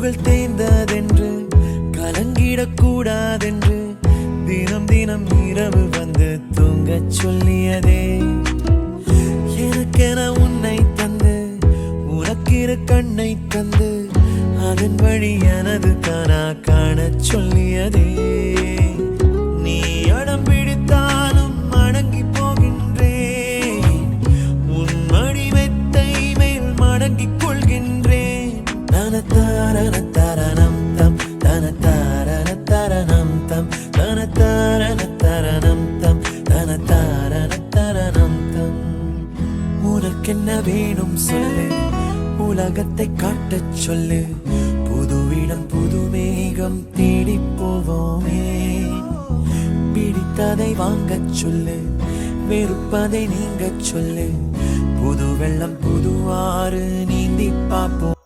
பூக்கள் தேர்ந்ததென்று கலங்கிடக்கூடாதென்று தினம் தினம் இரவு வந்து தூங்கச் சொல்லியதே. எனக்கென உன்னை தந்து உனக்கிரு கண்ணை தந்து அதன் வழி எனது கனா காணச் சொல்லியதே. நீ அடம் பிடித்தாலும் அடங்கி போகின்றேன், உன் மடி மெத்தை மேல் மடங்கிக் கொள்கின்றேன். தனத்தாரண தரணம் தம் தனத்தாரண தரணம் தம் தனத்தாரண தரணம் தம் தனத்தாரண தரணம் தம். உனக்கென்ன வேணும் சொல்லு, உலகத்தை காட்டச் சொல்லு, புதுவிடம் புது மேகம் தேடி போவோமே. பிடித்ததை வாங்கச் சொல்லு, வெறுப்பதை நீங்கச் சொல்லு, புது வெள்ளம் புது ஆறு நீந்தி பார்ப்போம்.